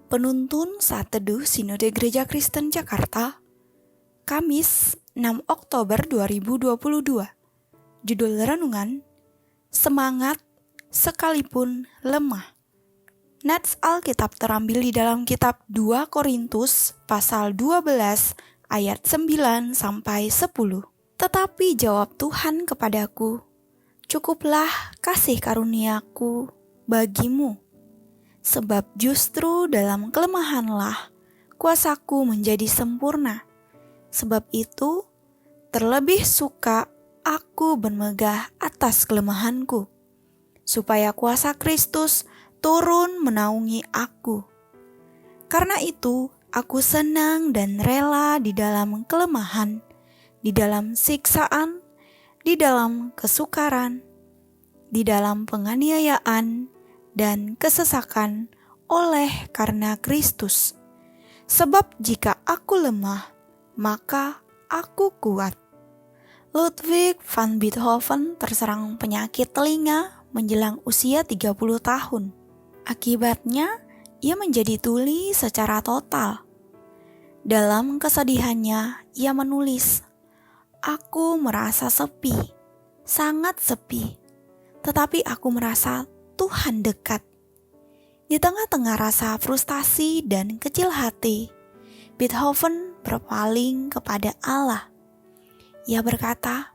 Penuntun Saat Teduh Sinode Gereja Kristen Jakarta, Kamis 6 Oktober 2022. Judul renungan, Semangat Sekalipun Lemah. Nats Alkitab terambil di dalam kitab 2 Korintus pasal 12 ayat 9-10. Tetapi jawab Tuhan kepadaku, cukuplah kasih karuniaku bagimu. Sebab justru dalam kelemahanlah kuasaku menjadi sempurna. Sebab itu, terlebih suka aku bermegah atas kelemahanku, supaya kuasa Kristus turun menaungi aku. Karena itu, aku senang dan rela di dalam kelemahan, di dalam siksaan, di dalam kesukaran, di dalam penganiayaan, dan kesesakan oleh karena Kristus. Sebab jika aku lemah, maka aku kuat. Ludwig van Beethoven terserang penyakit telinga menjelang usia 30 tahun. Akibatnya, ia menjadi tuli secara total. Dalam kesedihannya, ia menulis, "Aku merasa sepi, sangat sepi, tetapi aku merasa Tuhan dekat." Di tengah-tengah rasa frustasi dan kecil hati, Beethoven berpaling kepada Allah. Ia berkata,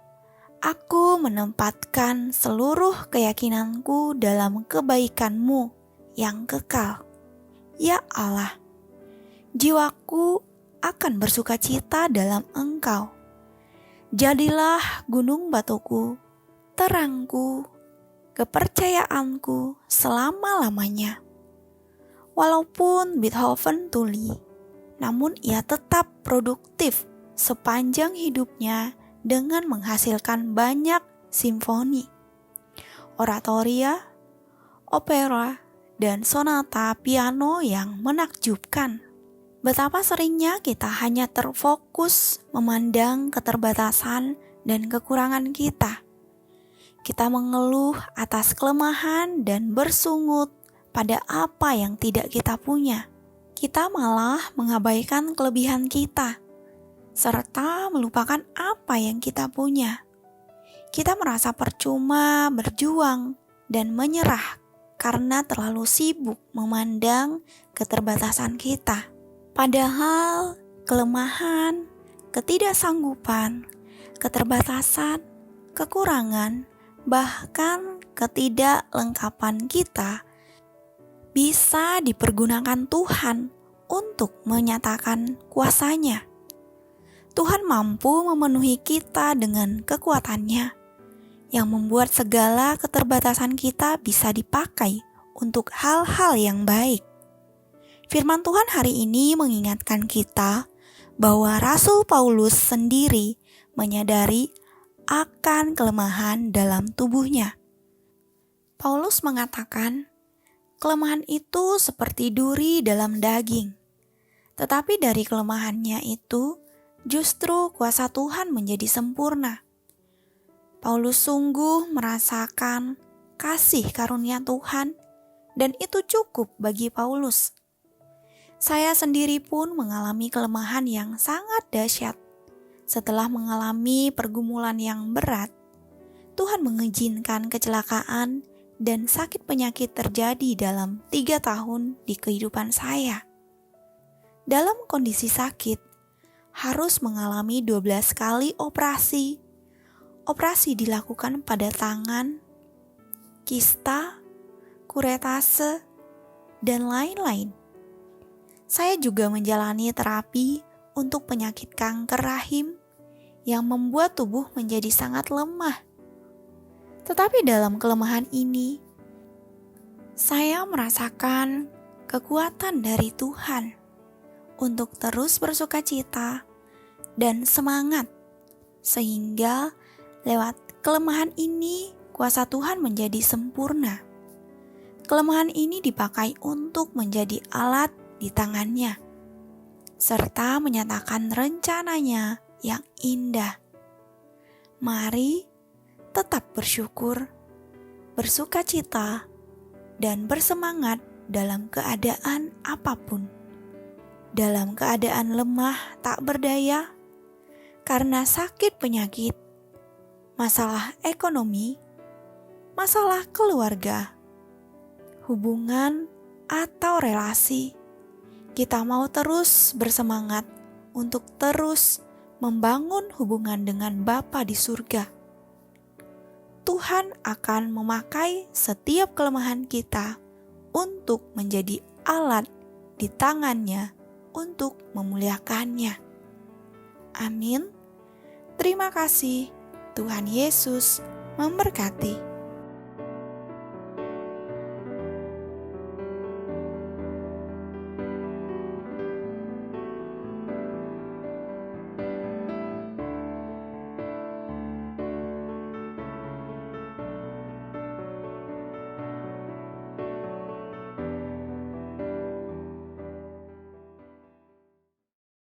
"Aku menempatkan seluruh keyakinanku dalam kebaikan-Mu yang kekal. Ya Allah, jiwaku akan bersukacita dalam Engkau. Jadilah gunung batuku, terangku, kepercayaanku selama-lamanya." Walaupun Beethoven tuli, namun ia tetap produktif sepanjang hidupnya dengan menghasilkan banyak simfoni, oratoria, opera, dan sonata piano yang menakjubkan. Betapa seringnya kita hanya terfokus memandang keterbatasan dan kekurangan kita. Kita mengeluh atas kelemahan dan bersungut pada apa yang tidak kita punya. Kita malah mengabaikan kelebihan kita, serta melupakan apa yang kita punya. Kita merasa percuma berjuang dan menyerah karena terlalu sibuk memandang keterbatasan kita. Padahal kelemahan, ketidaksanggupan, keterbatasan, kekurangan, bahkan ketidaklengkapan kita bisa dipergunakan Tuhan untuk menyatakan kuasa-Nya. Tuhan mampu memenuhi kita dengan kekuatan-Nya yang membuat segala keterbatasan kita bisa dipakai untuk hal-hal yang baik. Firman Tuhan hari ini mengingatkan kita bahwa Rasul Paulus sendiri menyadari akan kelemahan dalam tubuhnya. Paulus mengatakan, kelemahan itu seperti duri dalam daging. Tetapi dari kelemahannya itu, justru kuasa Tuhan menjadi sempurna. Paulus sungguh merasakan kasih karunia Tuhan, dan itu cukup bagi Paulus. Saya sendiri pun mengalami kelemahan yang sangat dahsyat. Setelah mengalami pergumulan yang berat, Tuhan mengizinkan kecelakaan dan sakit penyakit terjadi dalam 3 tahun di kehidupan saya. Dalam kondisi sakit, harus mengalami 12 kali operasi. Operasi dilakukan pada tangan, kista, kuretase, dan lain-lain. Saya juga menjalani terapi untuk penyakit kanker rahim yang membuat tubuh menjadi sangat lemah. Tetapi dalam kelemahan ini, saya merasakan kekuatan dari Tuhan untuk terus bersukacita dan semangat, sehingga lewat kelemahan ini kuasa Tuhan menjadi sempurna. Kelemahan ini dipakai untuk menjadi alat di tangan-Nya, serta menyatakan rencana-Nya yang indah. Mari tetap bersyukur, bersukacita, dan bersemangat dalam keadaan apapun. Dalam keadaan lemah tak berdaya, karena sakit penyakit, masalah ekonomi, masalah keluarga, hubungan atau relasi, kita mau terus bersemangat untuk terus membangun hubungan dengan Bapa di surga. Tuhan akan memakai setiap kelemahan kita untuk menjadi alat di tangannya untuk memuliakannya. Amin. Terima kasih. Tuhan Yesus memberkati.